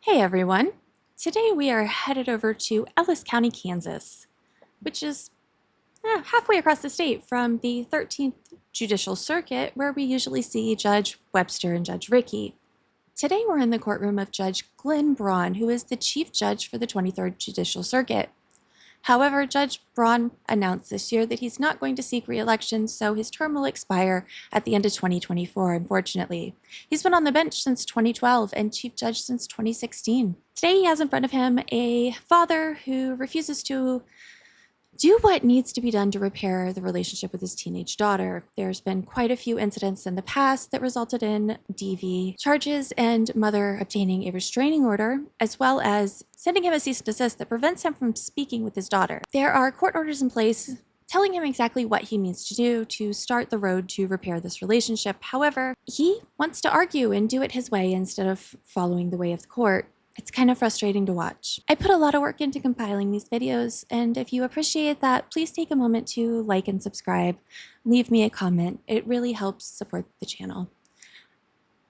Hey everyone! Today we are headed over to Ellis County, Kansas, which is halfway across the state from the 13th Judicial Circuit, where we usually see Judge Webster and Judge Rickey. Today we're in the courtroom of Judge Glenn Braun, who is the Chief Judge for the 23rd Judicial Circuit. However, Judge Braun announced this year that he's not going to seek re-election, so his term will expire at the end of 2024, unfortunately. He's been on the bench since 2012 and Chief Judge since 2016. Today he has in front of him a father who refuses to do what needs to be done to repair the relationship with his teenage daughter. There's been quite a few incidents in the past that resulted in DV charges and mother obtaining a restraining order, as well as sending him a cease and desist that prevents him from speaking with his daughter. There are court orders in place telling him exactly what he needs to do to start the road to repair this relationship. However, he wants to argue and do it his way instead of following the way of the court. It's kind of frustrating to watch. I put a lot of work into compiling these videos, and if you appreciate that, please take a moment to like and subscribe. Leave me a comment. It really helps support the channel.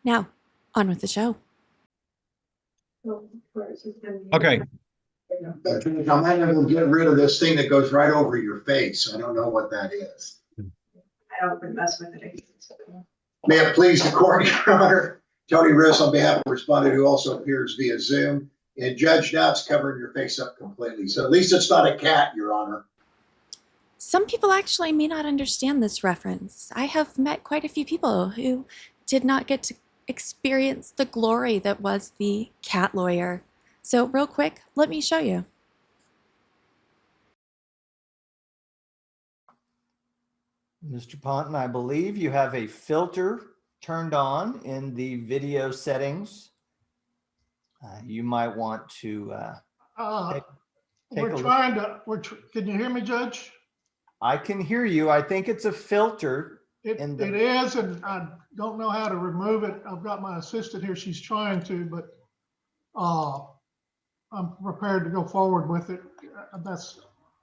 Now, on with the show. Okay. I'm having to get rid of this thing that goes right over your face. I don't know what that is. I don't mess with it. May it please the court, Your Honor. Tony Riss on behalf of the respondent, who also appears via Zoom. And Judge, now it's covering your face up completely. So at least it's not a cat, Your Honor. Some people actually may not understand this reference. I have met quite a few people who did not get to experience the glory that was the cat lawyer. So real quick, let me show you. Mr. Ponton, I believe you have a filter turned on in the video settings. You might want to take we're trying to, can you hear me, Judge? I can hear you. I think it's a filter. It is, and I don't know how to remove it. I've got my assistant here. She's trying to, but I'm prepared to go forward with it.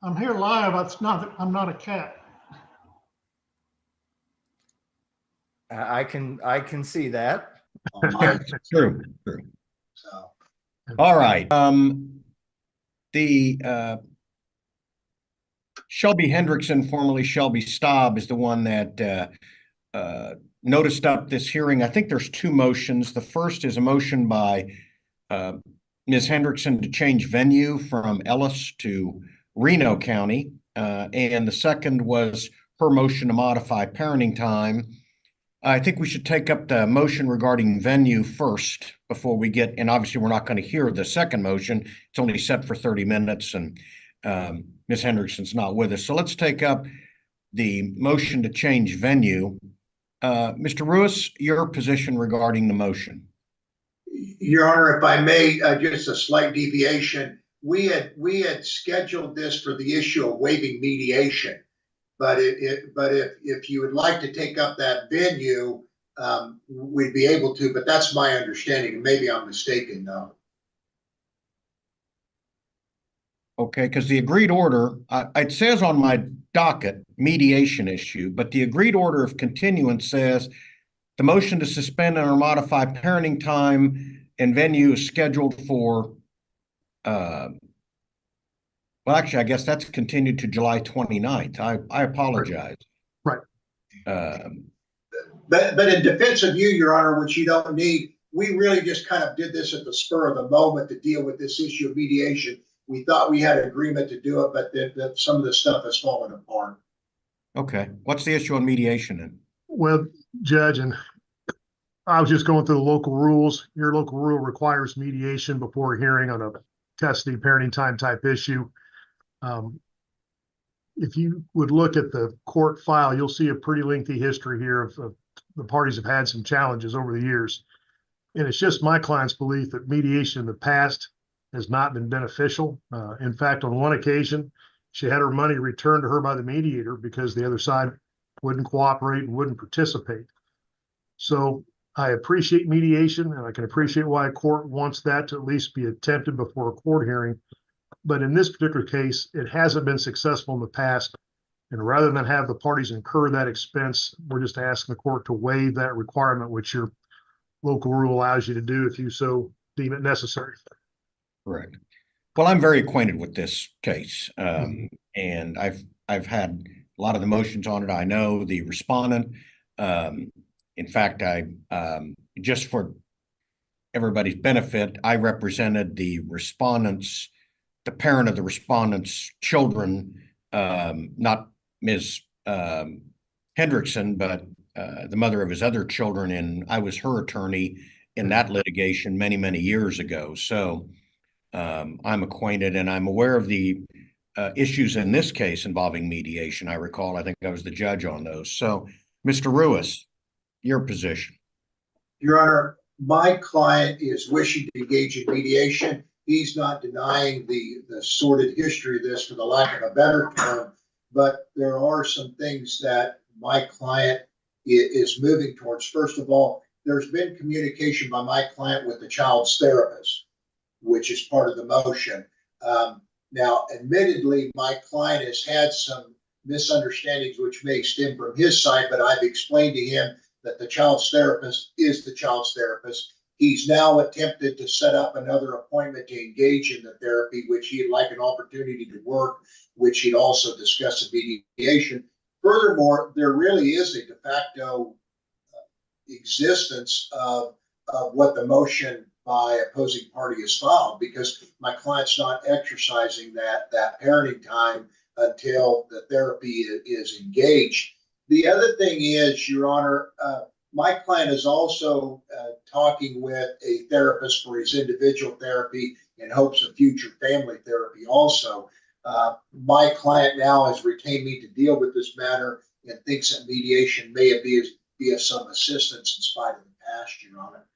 I'm here live. I'm not a cat. I can see that. True. So, All right. The Shelby Hendrickson, formerly Shelby Staub, is the one that noticed up this hearing. I think there's two motions. The first is a motion by Ms. Hendrickson to change venue from Ellis to Reno County. And the second was her motion to modify parenting time. I think we should take up the motion regarding venue first before we get, and obviously we're not going to hear the second motion. It's only set for 30 minutes and Ms. Hendrickson's not with us. So let's take up the motion to change venue. Mr. Ruiz, your position regarding the motion. Your Honor, if I may, just a slight deviation. We had scheduled this for the issue of waiving mediation. But if you would like to take up that venue, we'd be able to, but that's my understanding. Maybe I'm mistaken, though. Okay, because the agreed order, it says on my docket, mediation issue, but the agreed order of continuance says the motion to suspend and or modify parenting time and venue is scheduled for, well, actually, I guess that's continued to July 29th. I apologize. Right. But in defense of you, Your Honor, which you don't need, we really just kind of did this at the spur of the moment to deal with this issue of mediation. We thought we had an agreement to do it, but some of the stuff has fallen apart. Okay. What's the issue on mediation then? Well, Judge, and I was just going through the local rules. Your local rule requires mediation before a hearing on a custody parenting time type issue. If you would look at the court file, you'll see a pretty lengthy history here of the parties have had some challenges over the years. And it's just my client's belief that mediation in the past has not been beneficial. In fact, on one occasion, she had her money returned to her by the mediator because the other side wouldn't cooperate and wouldn't participate. So I appreciate mediation, and I can appreciate why a court wants that to at least be attempted before a court hearing. But in this particular case, it hasn't been successful in the past. And rather than have the parties incur that expense, we're just asking the court to waive that requirement, which your local rule allows you to do if you so deem it necessary. Correct. Well, I'm very acquainted with this case, and I've had a lot of the motions on it. I know the respondent. In fact, just for everybody's benefit, I represented the respondents, the parent of the respondent's children, not Ms. Hendrickson, but the mother of his other children, and I was her attorney in that litigation many, many years ago. So I'm acquainted and I'm aware of the issues in this case involving mediation. I recall, I think I was the judge on those. So, Mr. Ruiz, your position. Your Honor, my client is wishing to engage in mediation. He's not denying the sordid history of this, for the lack of a better term, but there are some things that my client is moving towards. First of all, there's been communication by my client with the child's therapist, which is part of the motion. Now, admittedly, my client has had some misunderstandings which may stem from his side, but I've explained to him that the child's therapist is the child's therapist. He's now attempted to set up another appointment to engage in the therapy, which he'd like an opportunity to work, which he'd also discuss in mediation. Furthermore, there really is a de facto existence of what the motion by opposing party is filed, because my client's not exercising that parenting time until the therapy is engaged. The other thing is, Your Honor, my client is also talking with a therapist for his individual therapy in hopes of future family therapy also. My client now has retained me to deal with this matter and thinks that mediation may be of some assistance in spite of the past, Your Honor.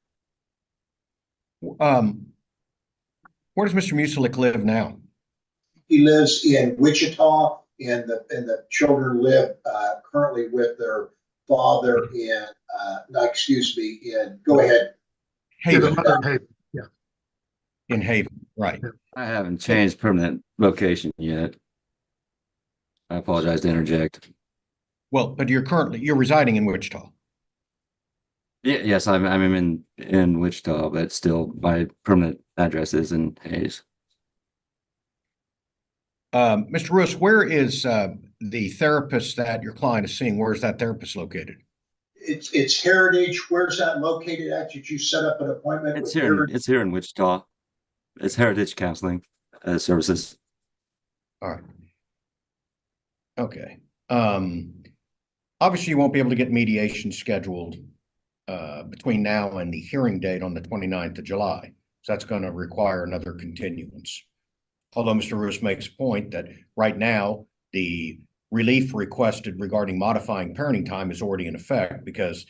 Where does Mr. Muselik live now? He lives in Wichita, and the children live currently with their father in, go ahead. Haven. Yeah. In Haven, right. I haven't changed permanent location yet. I apologize to interject. Well, but you're residing in Wichita. Yes, I'm in Wichita, but still my permanent address is in Hayes. Mr. Ruiz, where is the therapist that your client is seeing? Where is that therapist located? It's Heritage. Where's that located at? Did you set up an appointment? It's here in Wichita. It's Heritage Counseling Services. All right. Okay. Obviously, you won't be able to get mediation scheduled between now and the hearing date on the 29th of July. So that's going to require another continuance. Although Mr. Ruiz makes a point that right now, the relief requested regarding modifying parenting time is already in effect because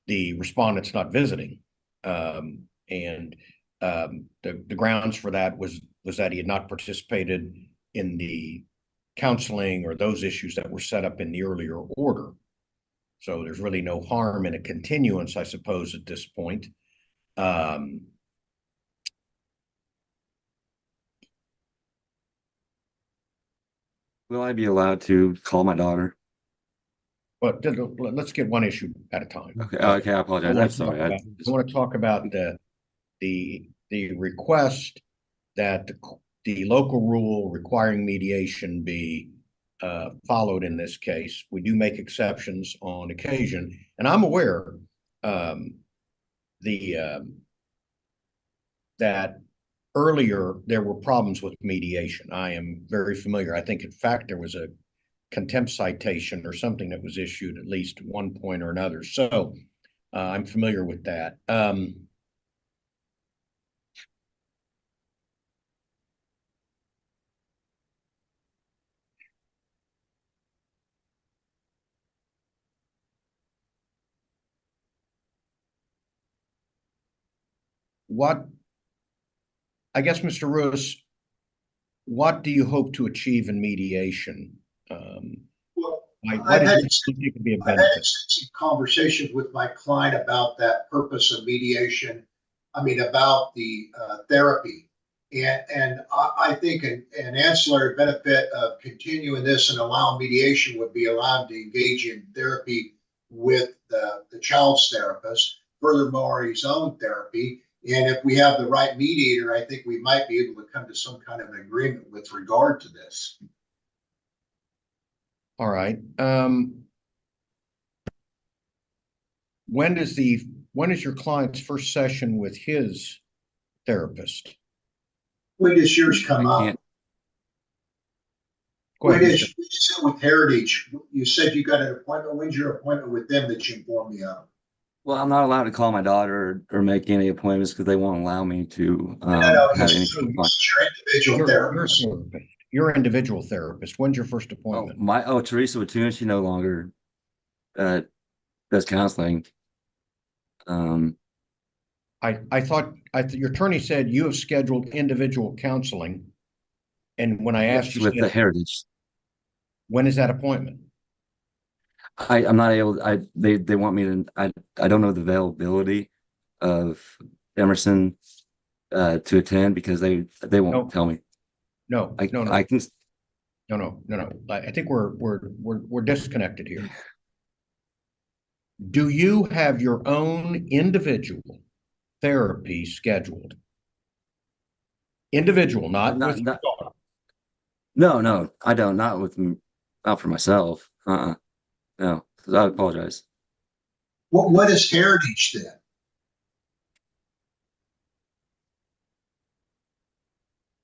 the respondent's not visiting. The grounds for that was that he had not participated in the counseling or those issues that were set up in the earlier order. So there's really no harm in a continuance, I suppose, at this point. Will I be allowed to call my daughter? But let's get one issue at a time. Okay, I apologize. I'm sorry. I want to talk about the request that the local rule requiring mediation be followed in this case. We do make exceptions on occasion, and I'm aware that earlier there were problems with mediation. I am very familiar. I think, in fact, there was a contempt citation or something that was issued at least at one point or another. So I'm familiar with that. I guess, Mr. Ruiz, what do you hope to achieve in mediation? Well, What do you think could be a I've benefit? had some conversations with my client about that purpose of mediation. I mean, about the therapy. And I think an ancillary benefit of continuing this and allowing mediation would be allowed to engage in therapy with the child's therapist. Furthermore, his own therapy. And if we have the right mediator, I think we might be able to come to some kind of an agreement with regard to this. All right. When is your client's first session with his therapist? When does yours I come up? can't. Go When ahead, is Mr. you sit with Heritage? You said you got an appointment. When's your appointment with them that you informed me of? Well, I'm not allowed to call my daughter or make any appointments because they won't allow me to No, have this any. is your individual Your therapist. therapist, your individual therapist. When's your first Oh, appointment? Teresa Watun, she no longer does counseling. I thought your attorney said you have scheduled individual counseling. And when I asked Yes, you, with the said, Heritage. when is that appointment? I'm not able. They want me to. I don't know the availability of Emerson to attend because they won't No. tell me. No. I can. No. I think we're disconnected here. Do you have your own individual therapy scheduled? Individual, not with your daughter. No, I don't. Not for myself. No, I apologize. What is Heritage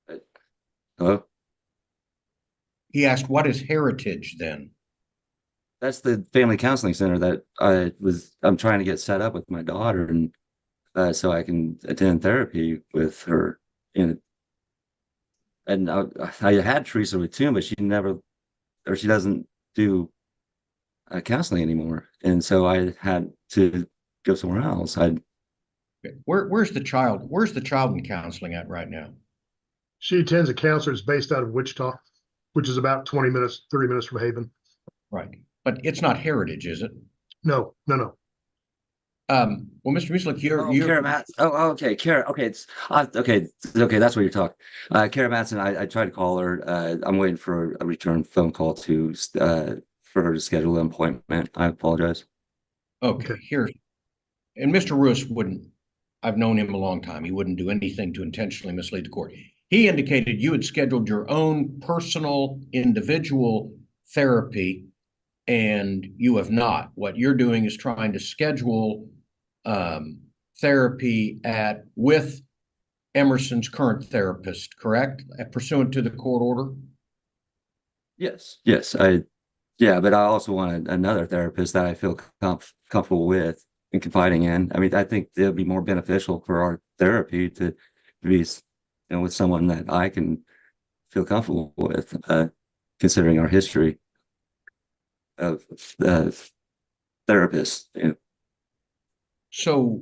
then? Hello. He asked, what is Heritage then? That's the family counseling center that I'm trying to get set up with my daughter, and so I can attend therapy with her. And I had Teresa with too, but she doesn't do counseling anymore, and so I had to go somewhere else. Where's the child? Where's the child in counseling at right now? She attends a counselor that's based out of Wichita, which is about 20 minutes, 30 minutes from Haven. Right. But it's not Heritage, is it? No. Well, Mr. Muslik, Kara Matson. Okay, Kara. Okay, okay. That's what you're talking. Kara Matson. I tried to call her. I'm waiting for a return phone call for her to schedule an appointment. I apologize. Okay. Here, and Mr. Ruiz wouldn't. I've known him a long time. He wouldn't do anything to intentionally mislead the court. He indicated you had scheduled your own personal, individual therapy, and you have not. What you're doing is trying to schedule therapy with Emerson's current therapist, correct? Pursuant to the court order? Yes. But I also want another therapist that I feel comfortable with and confiding in. I mean, I think it'll be more beneficial for our therapy to be, with someone that I can feel comfortable with, considering our history of therapists. So,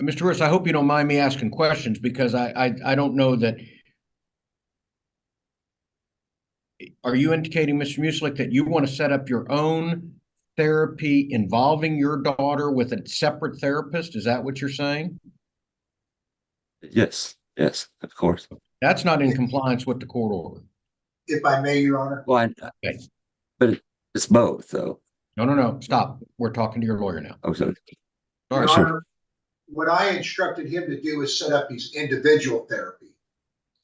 Mr. Ruiz, I hope you don't mind me asking questions because I don't know that. Are you indicating, Mr. Muslik, that you want to set up your own therapy involving your daughter with a separate therapist? Is that what you're saying? Yes, of course. That's not in compliance with the court order. If I may, Your Honor. Well, Okay. but it's both, though. No. Stop. We're talking to your lawyer now. Oh, sorry. All Your right, Honor, what I instructed him to do is set up his individual therapy.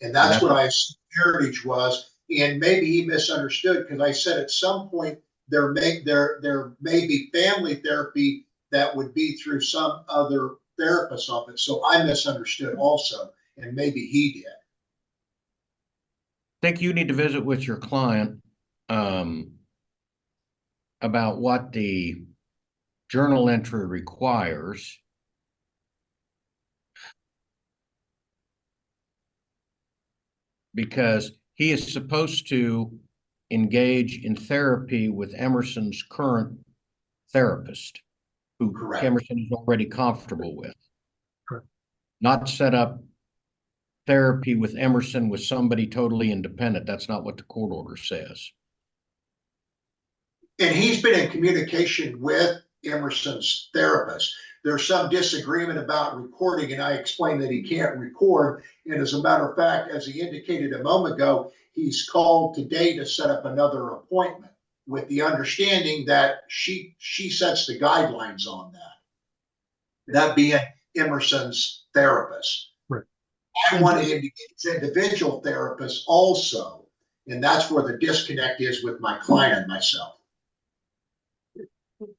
And that's what I assumed Heritage was. And maybe he misunderstood because I said at some point there may be family therapy that would be through some other therapist office. So I misunderstood also, and maybe he did. I think you need to visit with your client about what the journal entry requires. Because he is supposed to engage in therapy with Emerson's current therapist, who Correct. Emerson is already comfortable with. Correct. Not set up therapy with Emerson with somebody totally independent. That's not what the court order says. And he's been in communication with Emerson's therapist. There's some disagreement about recording, and I explained that he can't record. And as a matter of fact, as he indicated a moment ago, he's called today to set up another appointment with the understanding that she sets the guidelines on that. That being Emerson's therapist. Right. I wanted him to get his individual therapist also. And that's where the disconnect is with my client and myself.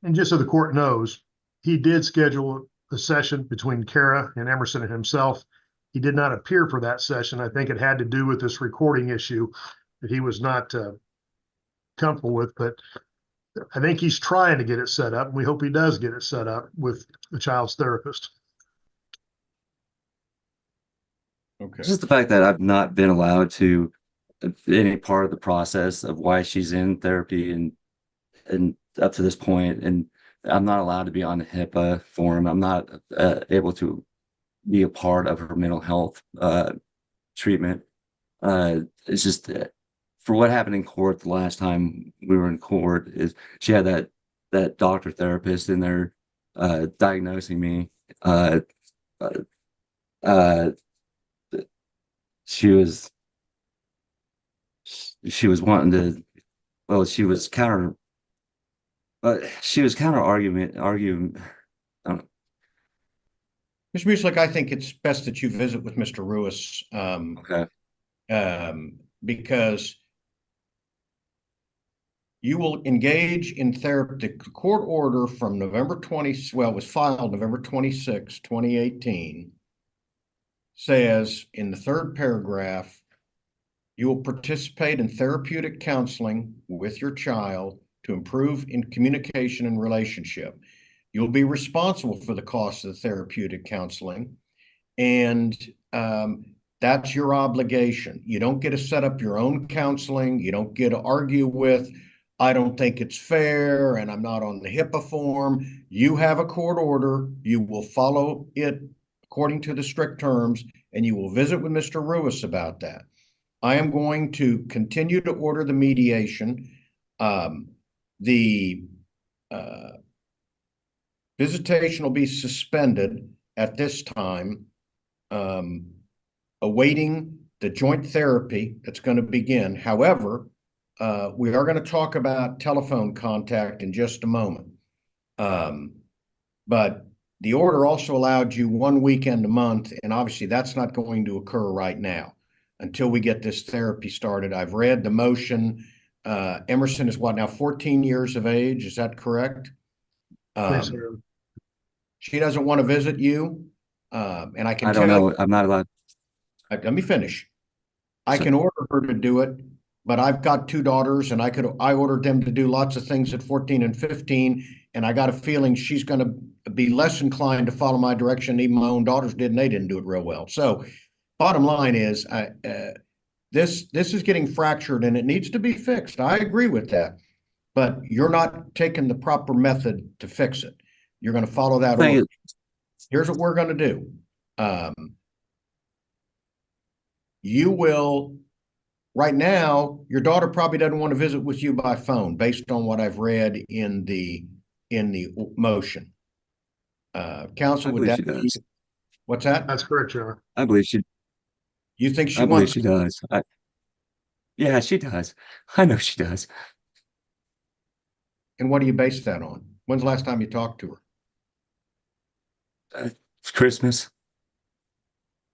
And just so the court knows, he did schedule a session between Kara and Emerson and himself. He did not appear for that session. I think it had to do with this recording issue that he was not comfortable with, but I think he's trying to get it set up. And we hope he does get it set up with the child's therapist. Okay. Just the fact that I've not been allowed to any part of the process of why she's in therapy and up to this point, and I'm not allowed to be on the HIPAA form. I'm not able to be a part of her mental health treatment. It's just for what happened in court the last time we were in court is she had that doctor therapist in there diagnosing me. She was wanting to, well, she was counter arguing. I don't know. Mr. Mueslick, I think it's best that you visit with Mr. Ruiz, Okay. because you will engage in therapy. The court order from November 20, well, it was filed November 26, 2018, says in the third paragraph, you will participate in therapeutic counseling with your child to improve in communication and relationship. You'll be responsible for the cost of the therapeutic counseling, and that's your obligation. You don't get to set up your own counseling. You don't get to argue with, I don't think it's fair, and I'm not on the HIPAA form. You have a court order. You will follow it according to the strict terms, and you will visit with Mr. Ruiz about that. I am going to continue to order the mediation. The visitation will be suspended at this time, awaiting the joint therapy that's going to begin. However, we are going to talk about telephone contact in just a moment. But the order also allowed you 1 weekend a month, and obviously that's not going to occur right now until we get this therapy started. I've read the motion. Emerson is what now, 14 years of age? Is that correct? Thanks, Aaron. She doesn't want to visit you, and I can I don't tell know. I'm not allowed. let me finish. I So- can order her to do it, but I've got two daughters, and I ordered them to do lots of things at 14 and 15, and I got a feeling she's going to be less inclined to follow my direction. Even my own daughters did, and they didn't do it real well. So, bottom line is, this is getting fractured, and it needs to be fixed. I agree with that, but you're not taking the proper method to fix it. You're going to follow that Thing order. is- Here's what we're going to do. You will, right now, your daughter probably doesn't want to visit with you by phone based on what I've read in the motion. Counsel, I would believe that she be, does. what's that? That's correct, John. I believe she. You think she I believe wants, she does. Yeah, she does. I know she does. and what do you base that on? When's the last time you talked to her? It's Christmas.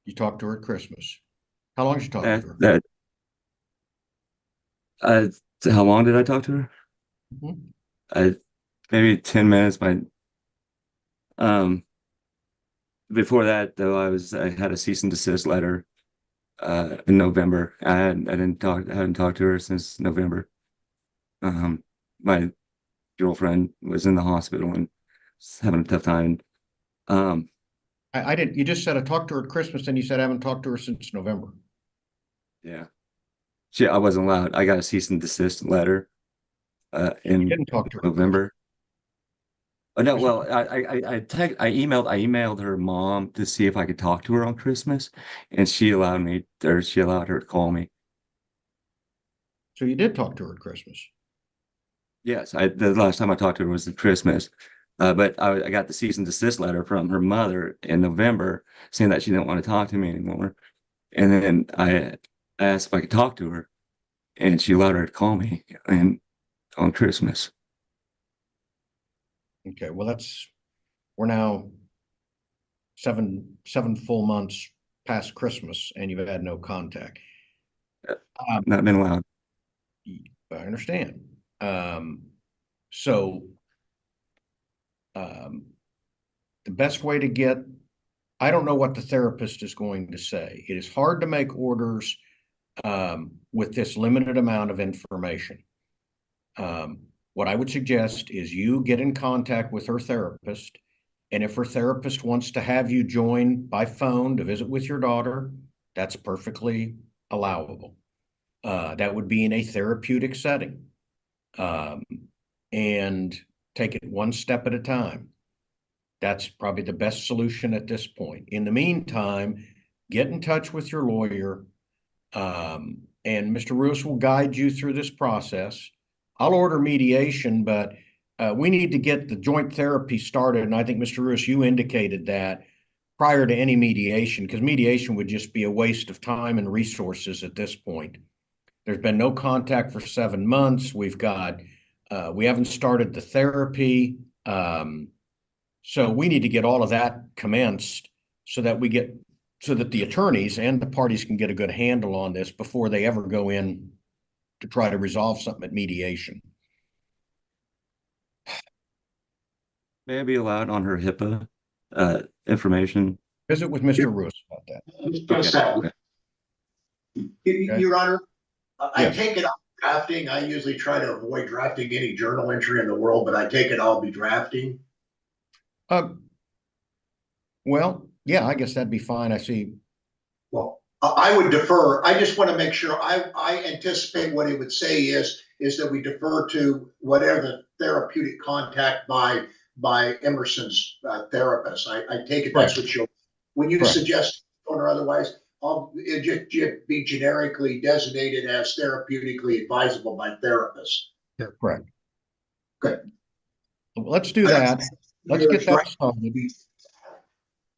You talked to her at Christmas. How long did you talk to her? That. How long did I talk to her? Mhm. Maybe 10 minutes. Before that though, I had a cease and desist letter in November. I hadn't talked to her since November. My girlfriend was in the hospital and was having a tough time. I didn't, you just said I talked to her at Christmas, and you said I haven't talked to her since November. Yeah. I wasn't allowed. I got a cease and desist letter You in didn't talk to her. November. Oh no, well, I emailed her mom to see if I could talk to her on Christmas, and she allowed her to call me. So you did talk to her at Christmas. Yes, the last time I talked to her was at Christmas. But I got the cease and desist letter from her mother in November saying that she didn't want to talk to me anymore. And then I asked if I could talk to her, and she allowed her to call me on Christmas. Okay, well, we're now seven full months past Christmas, and you've had no contact. Not been allowed. I understand. So the best way to get, I don't know what the therapist is going to say. It is hard to make orders with this limited amount of information. What I would suggest is you get in contact with her therapist, and if her therapist wants to have you join by phone to visit with your daughter, that's perfectly allowable. That would be in a therapeutic setting, and take it one step at a time. That's probably the best solution at this point. In the meantime, get in touch with your lawyer, and Mr. Ruiz will guide you through this process. I'll order mediation, but we need to get the joint therapy started. And I think, Mr. Ruiz, you indicated that prior to any mediation, because mediation would just be a waste of time and resources at this point. There's been no contact for 7 months. We haven't started the therapy. So we need to get all of that commenced so that the attorneys and the parties can get a good handle on this before they ever go in to try to resolve something at mediation. May I be allowed on her HIPAA information? Visit with Mr. Ruiz about that. Okay. Your Honor, I Yes. take it I'll be drafting. I usually try to avoid drafting any journal entry in the world, but I take it I'll be drafting. Well, yeah, I guess that'd be fine. I see. Well, I would defer. I just want to make sure I anticipate what it would say is that we defer to whatever the therapeutic contact by Emerson's therapist. I take it that's what you'll, when you Correct. suggest or otherwise, it just be generically designated as therapeutically advisable by therapists. Yeah, correct. Good. Let's do that. Let's get that started.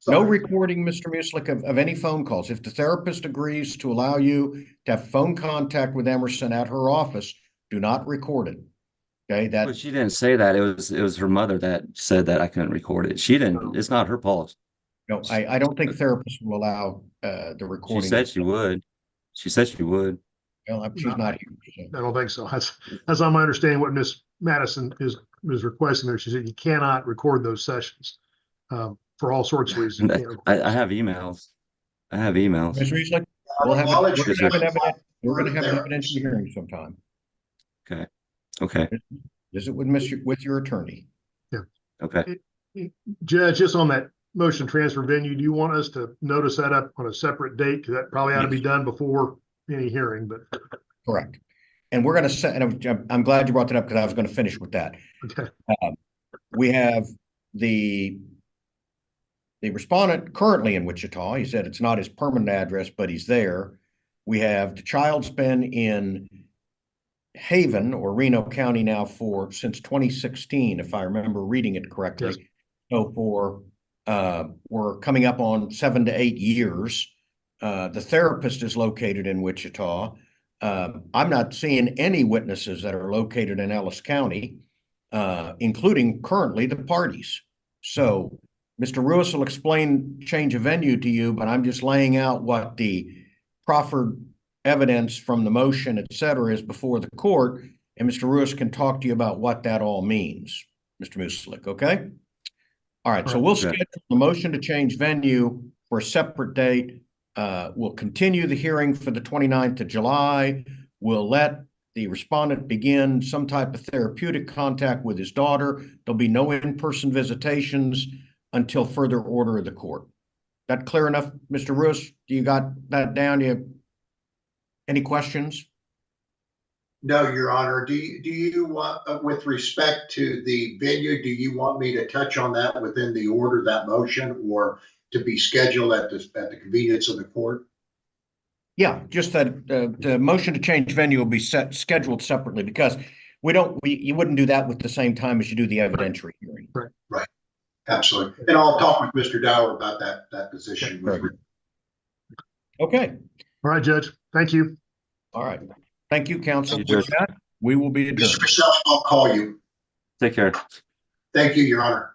No recording, Mr. Muslik, of any phone calls. If the therapist agrees to allow you to have phone contact with Emerson at her office, do not record it. Okay, But she didn't say that. It was her mother that said that I couldn't record it. She didn't. It's not her policy. no, I don't think therapists will allow the recording. She said she would. She said she would. Well, she's not here. So. I don't think so. That's not my understanding what Miss Madison is requesting there. She said you cannot record those sessions for all sorts of reasons. I have emails. I have emails. Ms. Riesling, we're going to have an evidentiary hearing sometime. Okay. Okay. Visit with your attorney. Yeah. Okay. Judge, just on that motion transfer venue, do you want us to notice that up on a separate date? Because that probably ought to be done before any hearing, but. Correct. And we're going to set, and I'm glad you brought that up because I was going to finish with that. Okay. We have the respondent currently in Wichita. He said it's not his permanent address, but he's there. We have the child's been in Haven or Reno County now since 2016, if I remember reading it correctly. Yes. So we're coming up on 7 to 8 years. The therapist is located in Wichita. I'm not seeing any witnesses that are located in Ellis County, including currently the parties. So Mr. Ruiz will explain change of venue to you, but I'm just laying out what the proffered evidence from the motion, et cetera, is before the court, and Mr. Ruiz can talk to you about what that all means, Mr. Muslik, okay? All right, so we'll schedule the motion to change venue for a separate date. We'll continue the hearing for the 29th of July. We'll let the respondent begin some type of therapeutic contact with his daughter. There'll be no in-person visitations until further order of the court. That clear enough, Mr. Ruiz? Do you got that down? Do you have any questions? No, Your Honor. Do you want, with respect to the venue, do you want me to touch on that within the order of that motion, or to be scheduled at the convenience of the court? Yeah, just that the motion to change venue will be scheduled separately because you wouldn't do that with the same time as you do the evidentiary hearing. Right. Absolutely. And I'll talk with Mr. Dower about that position. Okay. All right, Judge. Thank you. All right. Thank you, counsel. Thank you, with that, we will be adjourned. Mr. Purcell, I'll call you. Take care. Thank you, Your Honor.